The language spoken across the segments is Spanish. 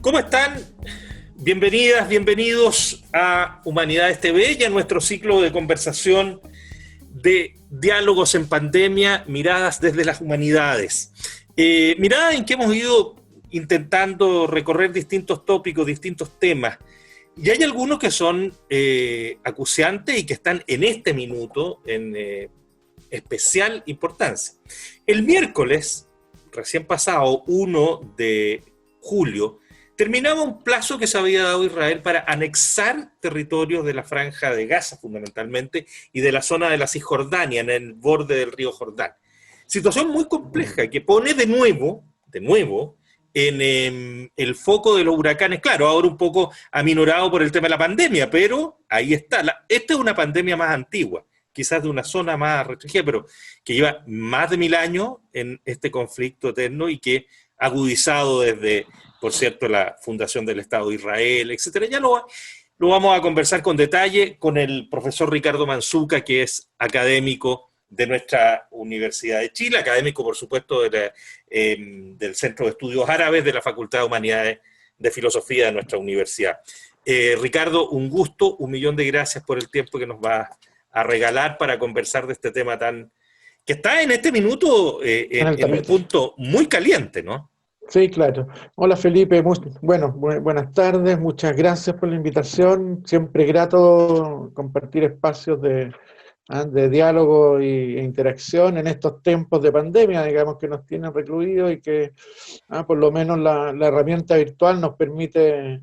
¿Cómo están? Bienvenidas, bienvenidos a Humanidades TV y a nuestro ciclo de conversación de diálogos en pandemia, miradas desde las humanidades. Miradas en que hemos ido intentando recorrer distintos tópicos, distintos temas. Y hay algunos que son acuciantes y que están en este minuto en especial importancia. El miércoles, recién pasado, 1 de julio, terminaba un plazo que se había dado a Israel para anexar territorios de la Franja de Gaza, fundamentalmente, y de la zona de la Cisjordania, en el borde del río Jordán. Situación muy compleja que pone de nuevo, en el foco de los huracanes, claro, ahora un poco aminorado por el tema de la pandemia, pero ahí está. Esta es una pandemia más antigua, quizás de una zona más restringida, pero que lleva más de 1000 años en este conflicto eterno y que agudizado desde, por cierto, la fundación del Estado de Israel, etcétera. Ya lo vamos a conversar con detalle con el profesor Ricardo Manzuca, que es académico de nuestra Universidad de Chile, académico, por supuesto, del Centro de Estudios Árabes de la Facultad de Humanidades de Filosofía de nuestra universidad. Ricardo, un gusto, 1.000.000 de gracias por el tiempo que nos va a regalar para conversar de este tema que está en este minuto en un punto muy caliente, ¿no? Sí, claro. Hola Felipe, buenas tardes, muchas gracias por la invitación. Siempre grato compartir espacios de diálogo e interacción en estos tiempos de pandemia, digamos, que nos tienen recluidos y que por lo menos la herramienta virtual nos permite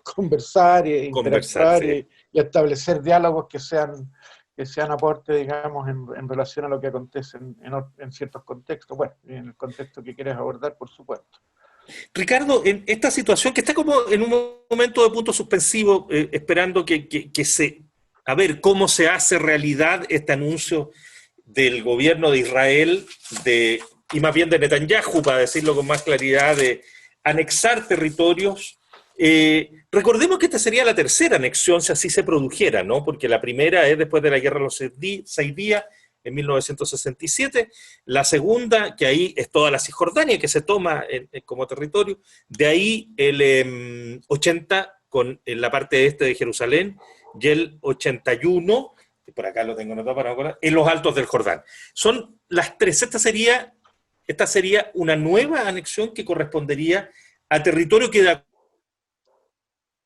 conversar e interactuar sí. y establecer diálogos que sean aporte, digamos, en relación a lo que acontece en ciertos contextos. Bueno, en el contexto que quieres abordar, por supuesto. Ricardo, en esta situación que está como en un momento de punto suspensivo, esperando a ver cómo se hace realidad este anuncio del gobierno de Israel, y más bien de Netanyahu, para decirlo con más claridad, de anexar territorios. Recordemos que esta sería la tercera anexión si así se produjera, ¿no? Porque la primera es después de la Guerra de los 6 días, en 1967, la segunda, que ahí es toda la Cisjordania, que se toma como territorio, de ahí el 80 en la parte este de Jerusalén, y el 81, que por acá lo tengo anotado para no acordar, en los Altos del Jordán. Son las tres. Esta sería una nueva anexión que correspondería a territorio que de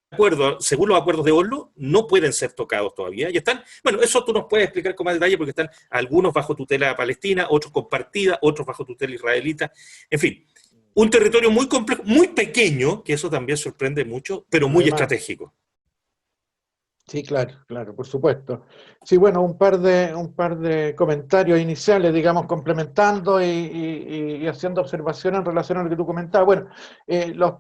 acuerdo, según los acuerdos de Oslo, no pueden ser tocados todavía. Y están, bueno, eso tú nos puedes explicar con más detalle porque están algunos bajo tutela palestina, otros compartida, otros bajo tutela israelita. En fin, un territorio muy complejo, muy pequeño, que eso también sorprende mucho, pero muy estratégico. Sí, claro, por supuesto. Sí, bueno, un par de comentarios iniciales, digamos, complementando y haciendo observaciones en relación a lo que tú comentabas. Bueno,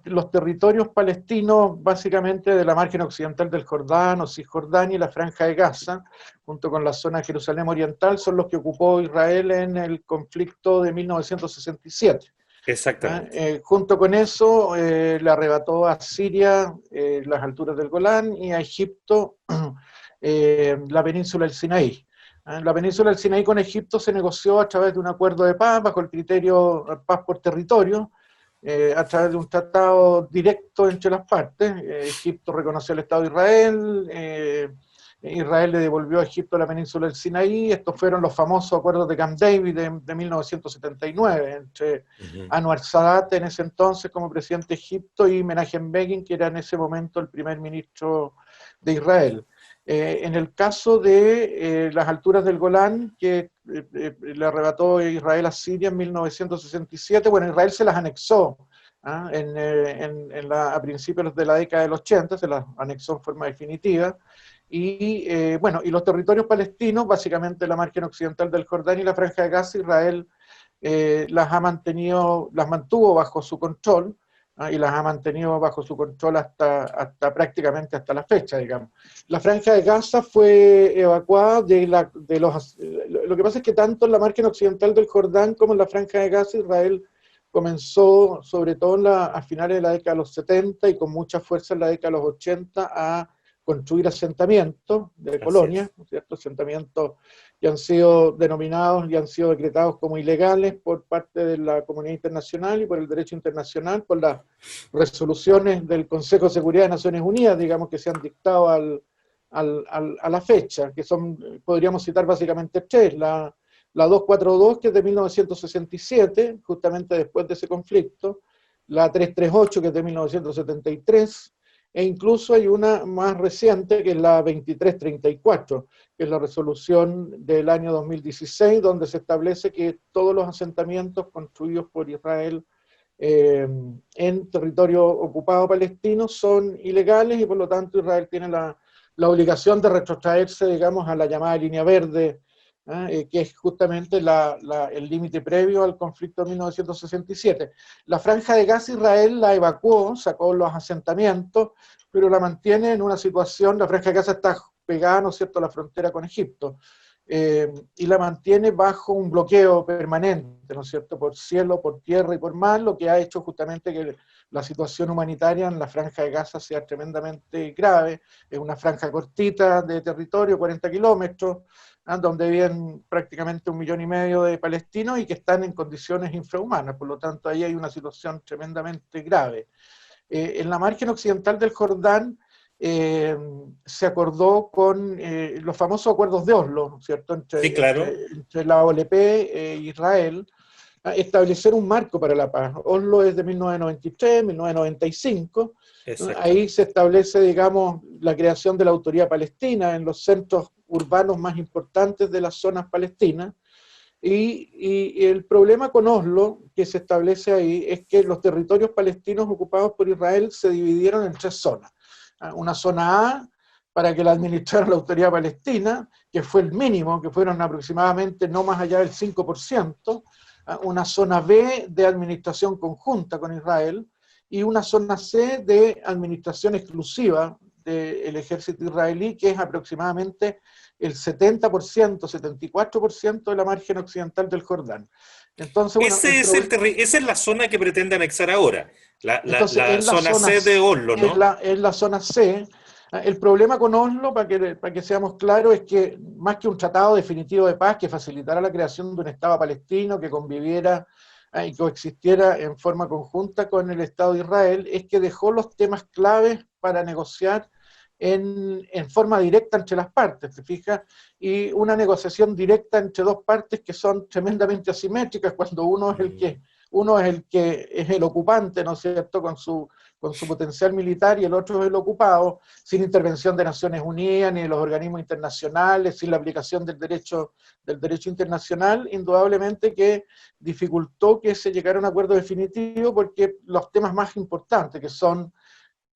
los territorios palestinos, básicamente de la margen occidental del Jordán o Cisjordania y la Franja de Gaza, junto con la zona de Jerusalén Oriental, son los que ocupó Israel en el conflicto de 1967. Exactamente. Junto con eso, le arrebató a Siria las alturas del Golán y a Egipto la península del Sinaí. La península del Sinaí con Egipto se negoció a través de un acuerdo de paz, bajo el criterio paz por territorio, a través de un tratado directo entre las partes. Egipto reconoció el Estado de Israel, Israel le devolvió a Egipto la península del Sinaí. Estos fueron los famosos acuerdos de Camp David de 1979, entre Anwar Sadat en ese entonces como presidente de Egipto y Menachem Begin, que era en ese momento el primer ministro de Israel. En el caso de las alturas del Golán, que le arrebató Israel a Siria en 1967, bueno, Israel se las anexó a principios de la década del 80, se las anexó en forma definitiva. Y los territorios palestinos, básicamente la margen occidental del Jordán y la Franja de Gaza, Israel las mantuvo bajo su control, y las ha mantenido bajo su control hasta prácticamente hasta la fecha, digamos. La Franja de Gaza fue evacuada lo que pasa es que tanto en la margen occidental del Jordán como en la Franja de Gaza, Israel comenzó, sobre todo a finales de la década de los 70 y con mucha fuerza en la década de los 80, a construir asentamientos de Así colonias, es. ¿no es cierto? Asentamientos que han sido denominados y han sido decretados como ilegales por parte de la comunidad internacional y por el derecho internacional, por las resoluciones del Consejo de Seguridad de Naciones Unidas, digamos, que se han dictado a la fecha, que son, podríamos citar básicamente tres: la 242, que es de 1967, justamente después de ese conflicto; la 338, que es de 1973, e incluso hay una más reciente, que es la 2334, que es la resolución del año 2016, donde se establece que todos los asentamientos construidos por Israel en territorio ocupado palestino son ilegales, y por lo tanto Israel tiene la obligación de retrotraerse, digamos, a la llamada línea verde, que es justamente el límite previo al conflicto de 1967. La franja de Gaza Israel la evacuó, sacó los asentamientos, pero la mantiene en una situación. La franja de Gaza está pegada, ¿no es cierto?, a la frontera con Egipto, y la mantiene bajo un bloqueo permanente, ¿no es cierto?, por cielo, por tierra y por mar, lo que ha hecho justamente que la situación humanitaria en la franja de Gaza sea tremendamente grave. Es una franja cortita de territorio, 40 kilómetros, donde viven prácticamente 1,5 millones de palestinos y que están en condiciones infrahumanas. Por lo tanto, ahí hay una situación tremendamente grave. En la margen occidental del Jordán se acordó con los famosos acuerdos de Oslo, ¿cierto?, Sí, claro. entre la OLP e Israel, a establecer un marco para la paz. Oslo es de 1993, 1995, ¿no? Ahí se Exactamente. establece, digamos, la creación de la autoridad palestina en los centros urbanos más importantes de las zonas palestinas. Y el problema con Oslo, que se establece ahí, es que los territorios palestinos ocupados por Israel se dividieron en tres zonas. Una zona A, para que la administrara la autoridad palestina, que fue el mínimo, que fueron aproximadamente no más allá del 5%; una zona B de administración conjunta con Israel, y una zona C de administración exclusiva del ejército israelí, que es aproximadamente el 70%, 74% de la margen occidental del Jordán. Entonces, bueno, Esa es la zona que pretende anexar ahora, entonces la zona C de Oslo, ¿no? es la zona C. El problema con Oslo, para que seamos claros, es que más que un tratado definitivo de paz que facilitara la creación de un Estado palestino que conviviera y coexistiera en forma conjunta con el Estado de Israel, es que dejó los temas claves para negociar en forma directa entre las partes, ¿te fijas? Y una negociación directa entre dos partes que son tremendamente asimétricas, cuando uno es el ocupante, ¿no es cierto?, con su potencial militar, y el otro es el ocupado, sin intervención de Naciones Unidas ni de los organismos internacionales, sin la aplicación del derecho internacional. Indudablemente que dificultó que se llegara a un acuerdo definitivo, porque los temas más importantes, que son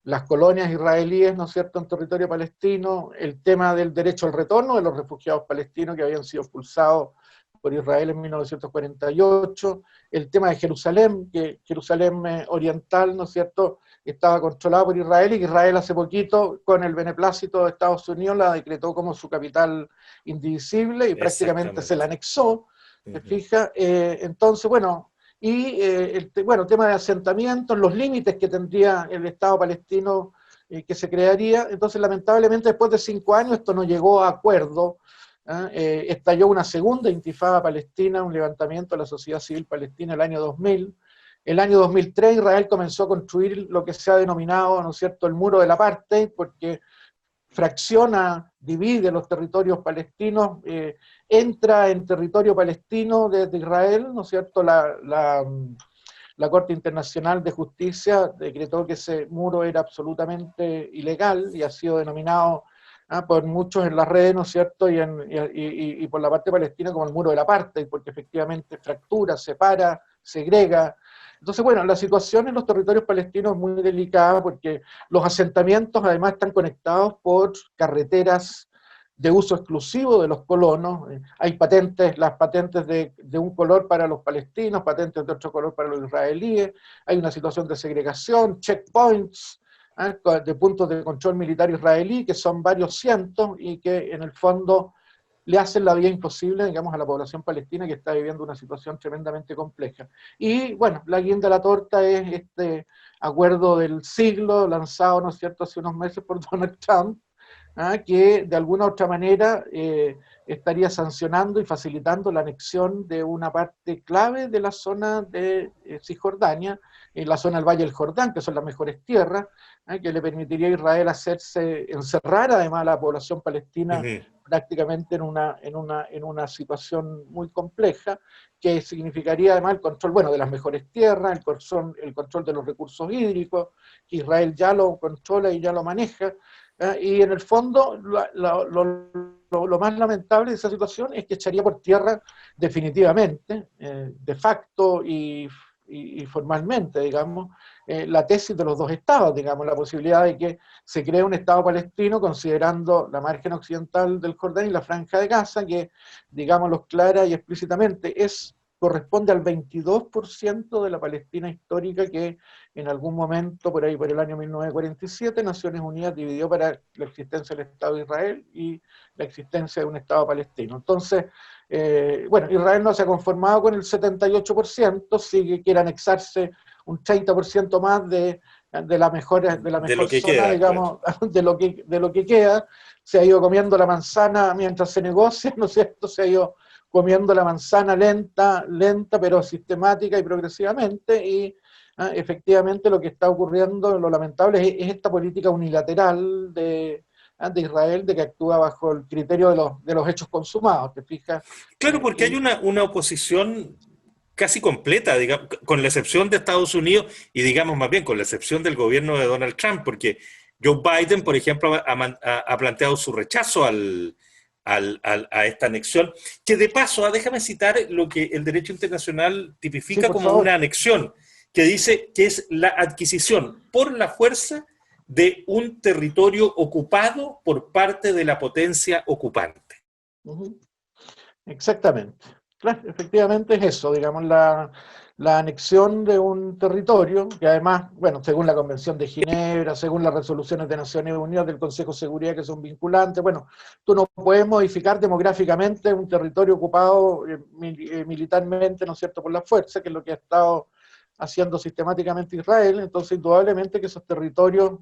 las colonias israelíes, ¿no es cierto?, en territorio palestino, el tema del derecho al retorno de los refugiados palestinos que habían sido expulsados por Israel en 1948, el tema de Jerusalén, que Jerusalén oriental, ¿no es cierto?, estaba controlada por Israel, y que Israel hace poquito, con el beneplácito de Estados Unidos, la decretó como su capital indivisible y prácticamente se la Exactamente. anexó, ¿te fijas? Entonces, bueno, y bueno, tema de asentamientos, los límites que tendría el Estado palestino que se crearía. Entonces, lamentablemente, después de 5 años, esto no llegó a acuerdo. Estalló una segunda intifada palestina, un levantamiento de la sociedad civil palestina el año 2000. El año 2003 Israel comenzó a construir lo que se ha denominado, ¿no es cierto?, el muro del apartheid, porque fracciona, divide los territorios palestinos, entra en territorio palestino desde Israel, ¿no es cierto? La Corte Internacional de Justicia decretó que ese muro era absolutamente ilegal, y ha sido denominado por muchos en las redes, ¿no es cierto?, y por la parte palestina, como el muro del apartheid, porque efectivamente fractura, separa, segrega. Entonces, bueno, la situación en los territorios palestinos es muy delicada, porque los asentamientos además están conectados por carreteras de uso exclusivo de los colonos. Hay patentes, las patentes de un color para los palestinos, patentes de otro color para los israelíes. Hay una situación de segregación, checkpoints, de puntos de control militar israelí, que son varios cientos, y que en el fondo le hacen la vida imposible, digamos, a la población palestina, que está viviendo una situación tremendamente compleja. Y bueno, la guinda de la torta es este acuerdo del siglo lanzado, ¿no es cierto?, hace unos meses por Donald Trump, que de alguna u otra manera estaría sancionando y facilitando la anexión de una parte clave de la zona de Cisjordania, en la zona del Valle del Jordán, que son las mejores tierras, que le permitiría a Israel encerrar además a la población palestina Ujú. prácticamente en una situación muy compleja, que significaría además el control, bueno, de las mejores tierras, el control de los recursos hídricos, que Israel ya lo controla y ya lo maneja, y en el fondo lo más lamentable de esa situación es que echaría por tierra definitivamente, de facto y formalmente, digamos, la tesis de los dos estados, digamos, la posibilidad de que se cree un estado palestino considerando la margen occidental del Jordán y la franja de Gaza, que, digámoslo clara y explícitamente, corresponde al 22% de la Palestina histórica que en algún momento, por ahí por el año 1947, Naciones Unidas dividió para la existencia del Estado de Israel y la existencia de un Estado palestino. Entonces, bueno, Israel no se ha conformado con el 78%, sí quiere anexarse un 30% más de la De mejor lo que zona, queda, claro. digamos, de lo que queda. Se ha ido comiendo la manzana mientras se negocia, ¿no es cierto? Se ha ido comiendo la manzana lenta, pero sistemática y progresivamente, y efectivamente lo que está ocurriendo, lo lamentable, es esta política unilateral de Israel, de que actúa bajo el criterio de los hechos consumados, ¿te fijas? Claro, porque hay Y una oposición casi completa, digamos, con la excepción de Estados Unidos y digamos más bien con la excepción del gobierno de Donald Trump, porque Joe Biden, por ejemplo, ha planteado su rechazo a esta anexión, que de paso, déjame citar lo que el derecho internacional sí, tipifica por como una favor. anexión, que dice que es la adquisición por la fuerza de un territorio ocupado por parte de la potencia ocupante. Uh-huh. Exactamente. Claro, efectivamente es eso, digamos, la anexión de un territorio, que además, bueno, según la Convención de Ginebra, según las resoluciones de Naciones Unidas del Consejo de Seguridad que son vinculantes, bueno, tú no puedes modificar demográficamente un territorio ocupado militarmente, ¿no es cierto?, por la fuerza, que es lo que ha estado haciendo sistemáticamente Israel. Entonces, indudablemente que esos territorios,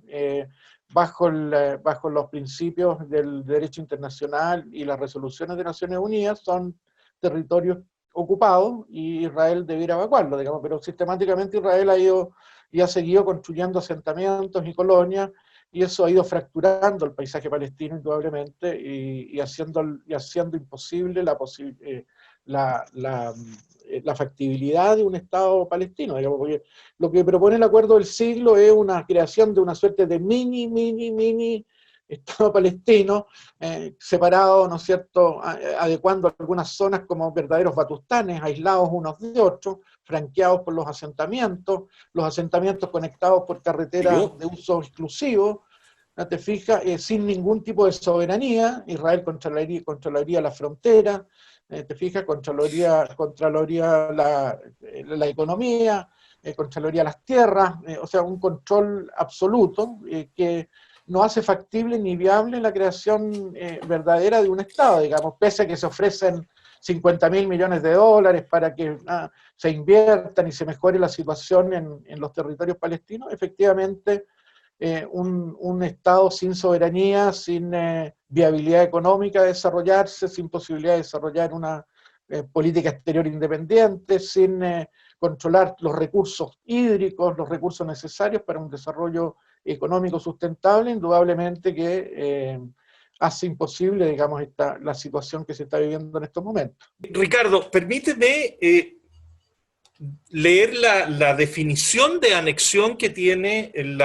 bajo los principios del derecho internacional y las resoluciones de Naciones Unidas, son territorios ocupados y Israel debiera evacuarlo, digamos, pero sistemáticamente Israel ha ido y ha seguido construyendo asentamientos y colonias, y eso ha ido fracturando el paisaje palestino indudablemente, y haciendo imposible la, la, la factibilidad de un Estado palestino, digamos, porque lo que propone el Acuerdo del Siglo es una creación de una suerte de mini Estado palestino, separado, ¿no es cierto?, adecuando algunas zonas como verdaderos batustanes, aislados unos de otros, franqueados por los asentamientos conectados por carreteras Yo, de uso exclusivo, ¿no te fijas? Sin ningún tipo de soberanía. Israel controlaría la frontera, te fijas, controlaría la economía, controlaría las tierras, o sea, un control absoluto que no hace factible ni viable la creación verdadera de un Estado, digamos, pese a que se ofrecen 50.000 millones de dólares para que se inviertan y se mejore la situación en los territorios palestinos. Efectivamente, un Estado sin soberanía, sin viabilidad económica de desarrollarse, sin posibilidad de desarrollar una política exterior independiente, sin controlar los recursos hídricos, los recursos necesarios para un desarrollo económico sustentable, indudablemente que hace imposible, digamos, la situación que se está viviendo en estos momentos. Ricardo, permíteme leer la definición de anexión que tiene el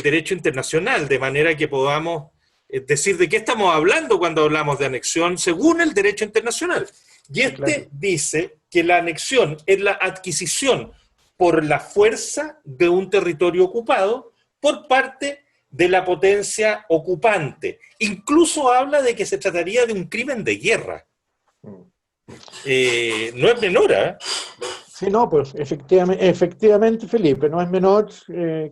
derecho internacional, de manera que podamos decir de qué estamos hablando cuando hablamos de anexión según el derecho internacional. Y Sí, claro. este dice que la anexión es la adquisición por la fuerza de un territorio ocupado por parte de la potencia ocupante. Incluso habla de que se trataría de un crimen de guerra. No es menor, ¿eh? Sí, no, pues efectivamente, Felipe, no es menor.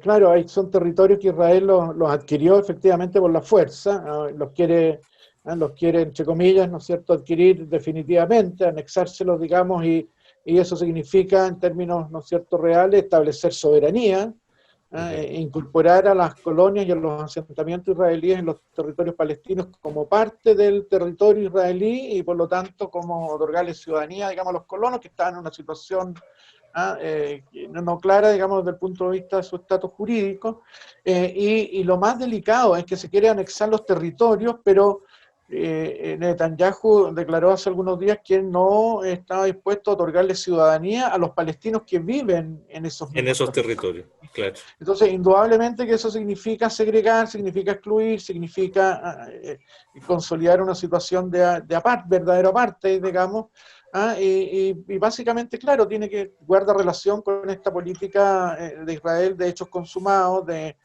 Claro, son territorios que Israel los adquirió efectivamente por la fuerza, los quiere, entre comillas, ¿no es cierto?, adquirir definitivamente, anexárselos, digamos, y eso significa, en términos, ¿no es cierto?, reales, establecer soberanía, incorporar a las colonias y a los asentamientos israelíes en los territorios palestinos como parte del territorio israelí y por lo tanto como otorgarles ciudadanía, digamos, a los colonos que estaban en una situación no clara, digamos, desde el punto de vista de su estatus jurídico, y lo más delicado es que se quiere anexar los territorios, pero Netanyahu declaró hace algunos días que no estaba dispuesto a otorgarle ciudadanía a los palestinos que viven en esos En mismos esos territorios. territorios, claro. Entonces, indudablemente que eso significa segregar, significa excluir, significa consolidar una situación verdadero apartheid, digamos, y básicamente, claro, tiene que guardar relación con esta política de Israel de hechos consumados, de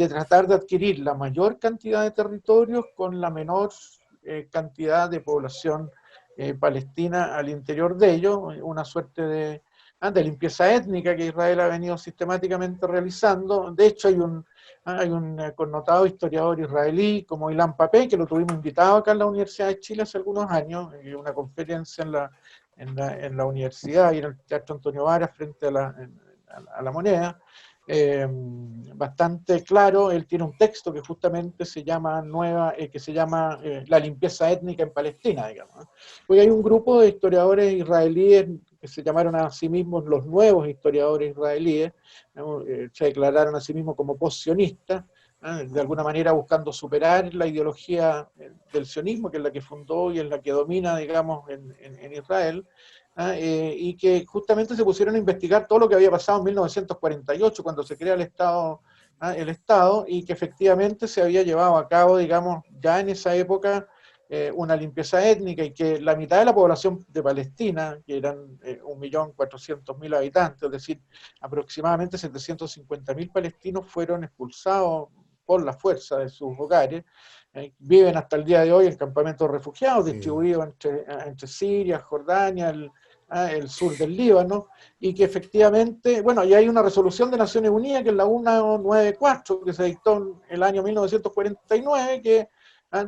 tratar de adquirir la mayor cantidad de territorios con la menor cantidad de población palestina al interior de ellos, una suerte de limpieza étnica que Israel ha venido sistemáticamente realizando. De hecho, hay un connotado historiador israelí como Ilan Pappé, que lo tuvimos invitado acá en la Universidad de Chile hace algunos años, en una conferencia en la universidad y en el Teatro Antonio Varas frente a la Moneda. Bastante claro, él tiene un texto que justamente se llama La limpieza étnica en Palestina, digamos. Hoy hay un grupo de historiadores israelíes que se llamaron a sí mismos los nuevos historiadores israelíes, se declararon a sí mismos como post-sionistas, de alguna manera buscando superar la ideología del sionismo, que es la que fundó y es la que domina, digamos, en Israel, y que justamente se pusieron a investigar todo lo que había pasado en 1948, cuando se crea el Estado, y que efectivamente se había llevado a cabo, digamos, ya en esa época, una limpieza étnica, y que la mitad de la población de Palestina, que eran 1.400.000 habitantes, es decir, aproximadamente 750.000 palestinos fueron expulsados por la fuerza de sus hogares, viven hasta el día de hoy en campamentos refugiados distribuidos entre Siria, Jordania, el sur del Líbano, y que efectivamente, bueno, y hay una resolución de Naciones Unidas, que es la 194, que se dictó en el año 1949, que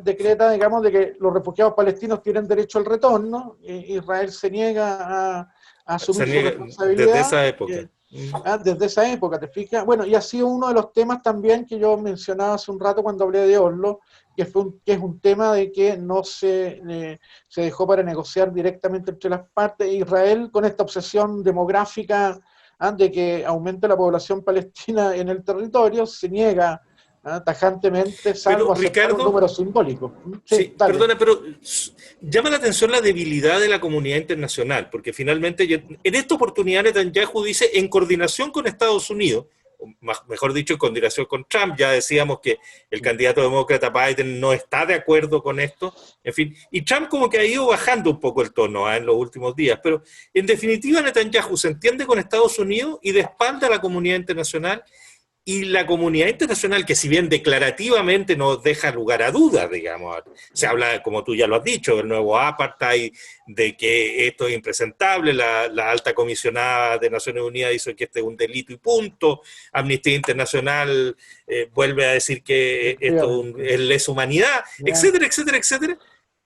decreta, digamos, de que los refugiados palestinos tienen derecho al retorno. Israel se niega a asumir su Desde responsabilidad. esa época. Desde esa época, ¿te fijas? Bueno, y ha sido uno de los temas también que yo mencionaba hace un rato cuando hablé de Oslo, que es un tema de que no se dejó para negociar directamente entre las partes. Israel, con esta obsesión demográfica de que aumente la población palestina en el territorio, se niega tajantemente, salvo Pero aceptar un Ricardo, número simbólico. sí, Dale. perdona, pero llama la atención la debilidad de la comunidad internacional, porque finalmente en esta oportunidad Netanyahu dice, en coordinación con Estados Unidos, mejor dicho, en coordinación con Trump, ya decíamos que el candidato demócrata Biden no está de acuerdo con esto, en fin, y Trump como que ha ido bajando un poco el tono en los últimos días, pero en definitiva Netanyahu se entiende con Estados Unidos y de espalda a la comunidad internacional. Y la comunidad internacional, que si bien declarativamente no deja lugar a dudas, digamos, se habla, como tú ya lo has dicho, del nuevo apartheid, de que esto es impresentable, la alta comisionada de Naciones Unidas dice que este es un delito y punto, Amnistía Internacional vuelve a decir que esto es lesa humanidad, etcétera, etcétera, etcétera.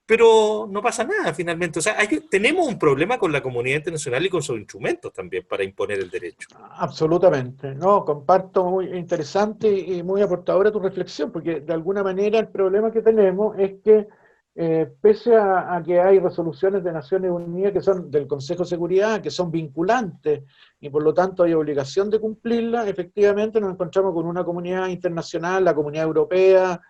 Pero no pasa nada finalmente. O sea, tenemos un problema con la comunidad internacional y con sus instrumentos también para imponer el derecho. Absolutamente, no, comparto, muy interesante y muy aportadora tu reflexión, porque de alguna manera el problema que tenemos es que pese a que hay resoluciones de Naciones Unidas que son del Consejo de Seguridad, que son vinculantes y por lo tanto hay obligación de cumplirlas, efectivamente nos encontramos con una comunidad internacional, la Comunidad Europea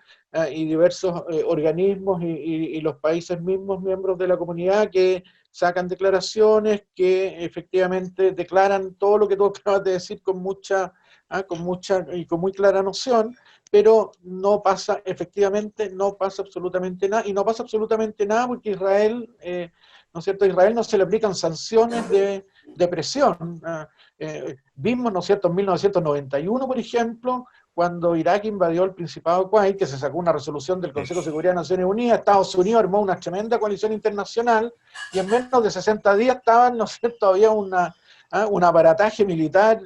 y diversos organismos y los países mismos miembros de la comunidad que sacan declaraciones que efectivamente declaran todo lo que tú acabas de decir con mucha y con muy clara noción, pero no pasa, efectivamente, no pasa absolutamente nada, y no pasa absolutamente nada porque Israel, ¿no es cierto? A Israel no se le aplican sanciones de presión. Vimos, ¿no es cierto?, en 1991, por ejemplo, cuando Irak invadió el Principado de Kuwait, que se sacó una resolución del Consejo de Seguridad de Naciones Unidas, Estados Unidos armó una tremenda coalición internacional, y en menos de 60 días estaban, ¿no es cierto?, había un aparataje militar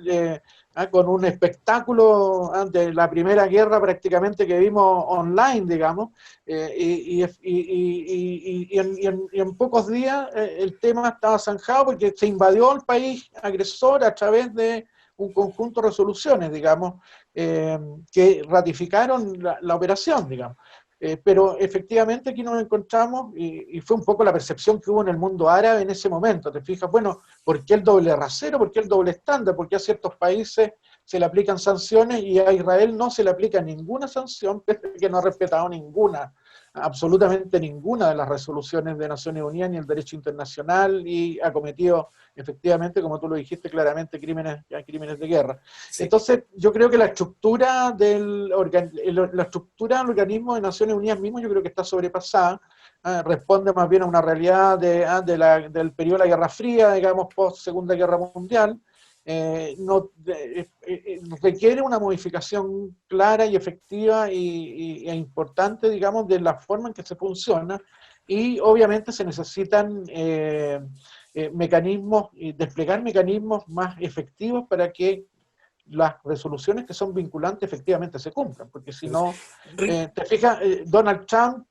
con un espectáculo de la Primera Guerra prácticamente que vimos online, digamos, y en pocos días el tema estaba zanjado porque se invadió el país agresor a través de un conjunto de resoluciones, digamos, que ratificaron la operación, digamos. Pero efectivamente aquí nos encontramos, y fue un poco la percepción que hubo en el mundo árabe en ese momento. Te fijas, bueno, ¿por qué el doble rasero? ¿Por qué el doble estándar? ¿Por qué a ciertos países se le aplican sanciones y a Israel no se le aplica ninguna sanción, que no ha respetado ninguna, absolutamente ninguna de las resoluciones de Naciones Unidas ni el derecho internacional, y ha cometido efectivamente, como tú lo dijiste claramente, crímenes de guerra? Sí. Entonces, yo creo que la estructura del organismo de Naciones Unidas mismo, yo creo que está sobrepasada. Responde más bien a una realidad del periodo de la Guerra Fría, digamos, post Segunda Guerra Mundial. Requiere una modificación clara y efectiva e importante, digamos, de la forma en que se funciona, y obviamente se necesitan mecanismos, y desplegar mecanismos más efectivos para que las resoluciones que son vinculantes efectivamente se cumplan, porque si no, te fijas, Donald Trump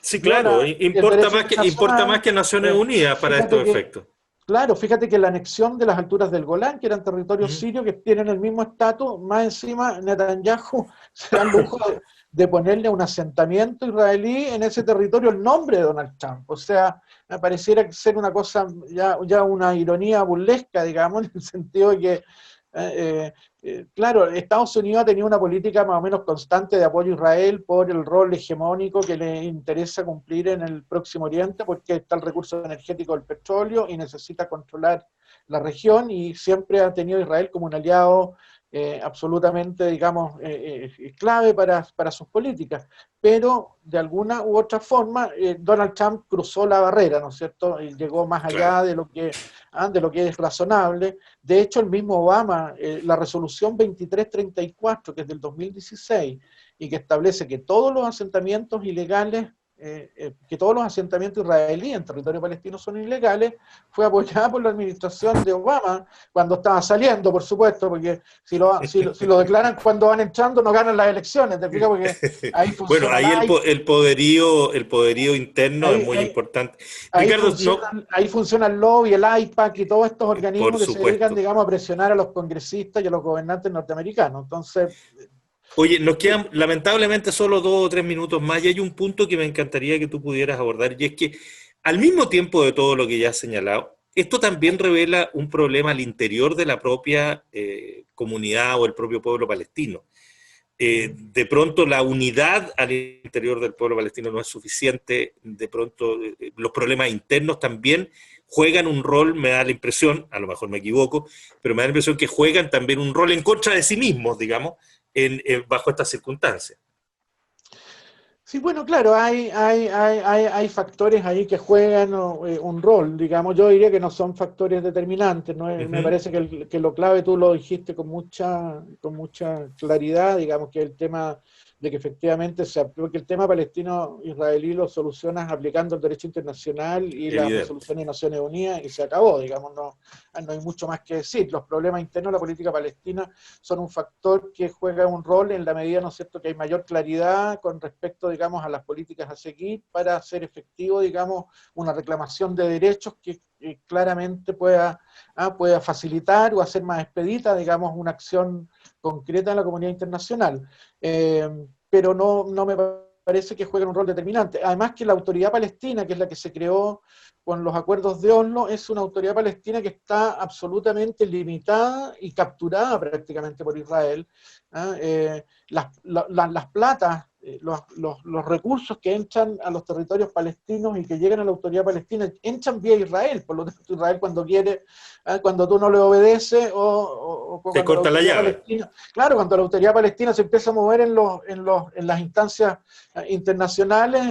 Sí, claro, viola el derecho importa más internacional. que Naciones Unidas para estos Fíjate que efectos. Claro, fíjate que la anexión de las alturas del Golán, que eran territorios sirios que tienen el mismo estatus, más encima Netanyahu se da el lujo de ponerle a un asentamiento israelí en ese territorio el nombre de Donald Trump. O sea, me pareciera ser una cosa, ya una ironía burlesca, digamos, en el sentido de que claro, Estados Unidos ha tenido una política más o menos constante de apoyo a Israel por el rol hegemónico que le interesa cumplir en el Próximo Oriente, porque está el recurso energético del petróleo y necesita controlar la región, y siempre ha tenido a Israel como un aliado absolutamente, digamos, clave para sus políticas. Pero de alguna u otra forma, Donald Trump cruzó la barrera, ¿no es cierto? Y llegó más allá Claro. de lo que es razonable. De hecho, el mismo Obama, la resolución 2334, que es del 2016, y que establece que todos los asentamientos ilegales, que todos los asentamientos israelíes en territorio palestino son ilegales, fue apoyada por la administración de Obama cuando estaba saliendo, por supuesto, porque si lo declaran cuando van entrando no ganan las elecciones, ¿te fijas? Porque ahí Bueno, funciona ahí el poderío interno es ahí, muy ahí, importante. Ricardo, no, ahí funciona el lobby, el AIPAC y todos estos por organismos que se dedican, supuesto. digamos, a presionar a los congresistas y a los gobernantes norteamericanos. Entonces, Oye, nos quedan lamentablemente solo 2 o 3 minutos más y hay un punto que me encantaría que tú pudieras abordar, y es que al mismo tiempo de todo lo que ya has señalado, esto también revela un problema al interior de la propia comunidad o el propio pueblo palestino. De pronto la unidad al interior del pueblo palestino no es suficiente, de pronto los problemas internos también juegan un rol, me da la impresión, a lo mejor me equivoco, pero me da la impresión que juegan también un rol en contra de sí mismos, digamos, bajo estas circunstancias. sí, bueno, claro, hay factores ahí que juegan un rol, digamos. Yo diría que no son factores determinantes, ¿no? Me parece que lo clave tú lo dijiste con mucha claridad, digamos, que el tema de que efectivamente porque el tema palestino-israelí lo solucionas aplicando el derecho internacional y las Evidente. resoluciones de Naciones Unidas, y se acabó, digamos, no hay mucho más que decir. Los problemas internos de la política palestina son un factor que juega un rol en la medida, ¿no es cierto?, que hay mayor claridad con respecto, digamos, a las políticas a seguir para hacer efectivo, digamos, una reclamación de derechos que claramente pueda facilitar o hacer más expedita, digamos, una acción concreta en la comunidad internacional. Pero no me parece que juegue un rol determinante. Además que la autoridad palestina, que es la que se creó con los acuerdos de Oslo, es una autoridad palestina que está absolutamente limitada y capturada prácticamente por Israel. Las platas, los recursos que entran a los territorios palestinos y que llegan a la autoridad palestina entran vía Israel. Por lo tanto, Israel, cuando quiere, cuando tú no le obedeces, o Te cuando la corta la autoridad llave. palestina, claro, cuando la autoridad palestina se empieza a mover en las instancias internacionales,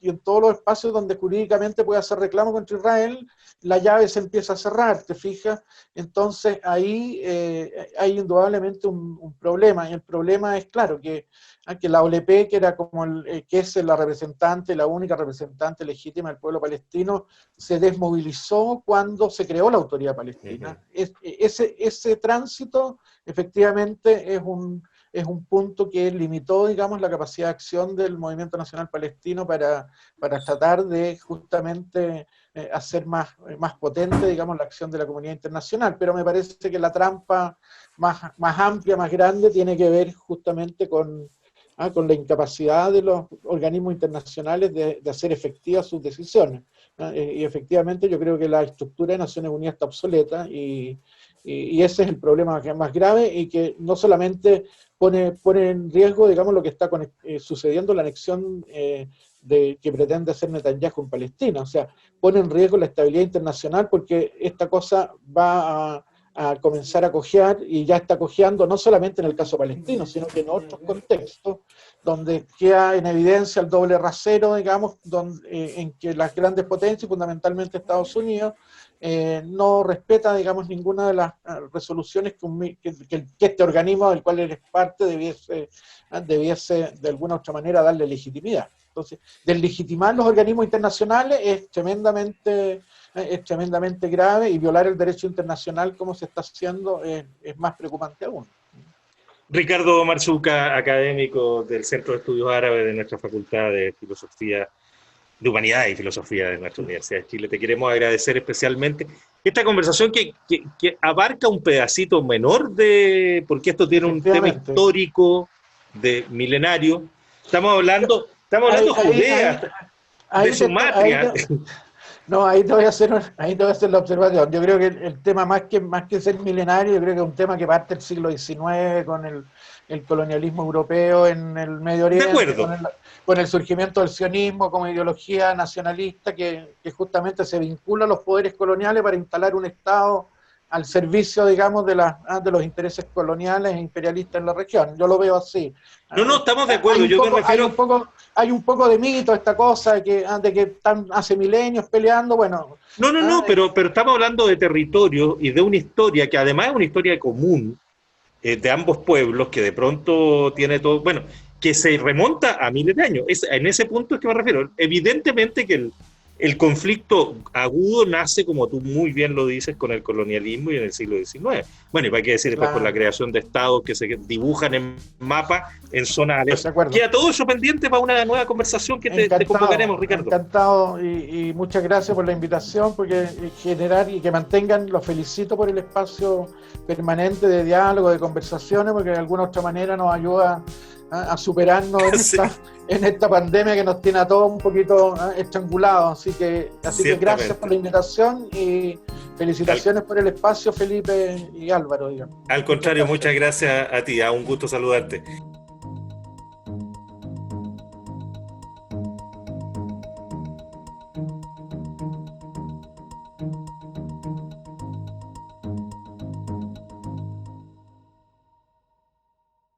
y en todos los espacios donde jurídicamente puede hacer reclamo contra Israel, la llave se empieza a cerrar, ¿te fijas? Entonces ahí hay indudablemente un problema, y el problema es, claro, que la OLP, que era como que es la representante, la única representante legítima del pueblo palestino, se desmovilizó cuando se creó la autoridad palestina. Ese tránsito efectivamente es un punto que limitó, digamos, la capacidad de acción del Movimiento Nacional Palestino para tratar de justamente hacer más potente, digamos, la acción de la comunidad internacional. Pero me parece que la trampa más amplia, más grande, tiene que ver justamente con la incapacidad de los organismos internacionales de hacer efectivas sus decisiones. Y efectivamente yo creo que la estructura de Naciones Unidas está obsoleta y ese es el problema más grave, y que no solamente pone en riesgo, digamos, lo que está sucediendo, la anexión que pretende hacer Netanyahu en Palestina. O sea, pone en riesgo la estabilidad internacional, porque esta cosa va a comenzar a cojear, y ya está cojeando no solamente en el caso palestino, sino que en otros contextos, donde queda en evidencia el doble rasero, digamos, en que las grandes potencias, fundamentalmente Estados Unidos, no respeta, digamos, ninguna de las resoluciones que este organismo del cual eres parte debiese de alguna u otra manera darle legitimidad. Entonces, deslegitimar los organismos internacionales es tremendamente grave, y violar el derecho internacional como se está haciendo es más preocupante aún. Ricardo Marzuca, académico del Centro de Estudios Árabes de nuestra Facultad de Filosofía, de Humanidad y Filosofía de nuestra Universidad de Chile, te queremos agradecer especialmente esta conversación que abarca un pedacito menor porque esto tiene un tema histórico milenario. Estamos hablando de Judea, de Sumatra. No, ahí te voy a hacer la observación. Yo creo que el tema, más que ser milenario, yo creo que es un tema que parte del siglo XIX con el colonialismo europeo en el Medio Oriente, con el surgimiento del sionismo como ideología nacionalista que justamente se vincula a los poderes coloniales para instalar un Estado al servicio, digamos, de los intereses coloniales e imperialistas en la región. Yo lo veo así. No, estamos de acuerdo. Hay un poco de mito esta cosa de que están hace milenios peleando, bueno. Pero estamos hablando de territorio y de una historia que además es una historia común de ambos pueblos, que de pronto tiene todo, bueno, que se remonta a miles de años. En ese punto es que me refiero. Evidentemente que el conflicto agudo nace, como tú muy bien lo dices, con el colonialismo y en el siglo XIX. Bueno, y hay que decir después con la creación de estados que se dibujan en mapa en zonas alejadas. Queda todo eso pendiente para una nueva conversación que te convocaremos, Ricardo. Encantado, y muchas gracias por la invitación, porque generar y que mantengan, los felicito por el espacio permanente de diálogo, de conversaciones, porque de alguna otra manera nos ayuda a superarnos en esta pandemia que nos tiene a todos un poquito estrangulados. Así que gracias por la invitación y felicitaciones por el espacio, Felipe y Álvaro, digamos. Al contrario, muchas gracias a ti, un gusto saludarte.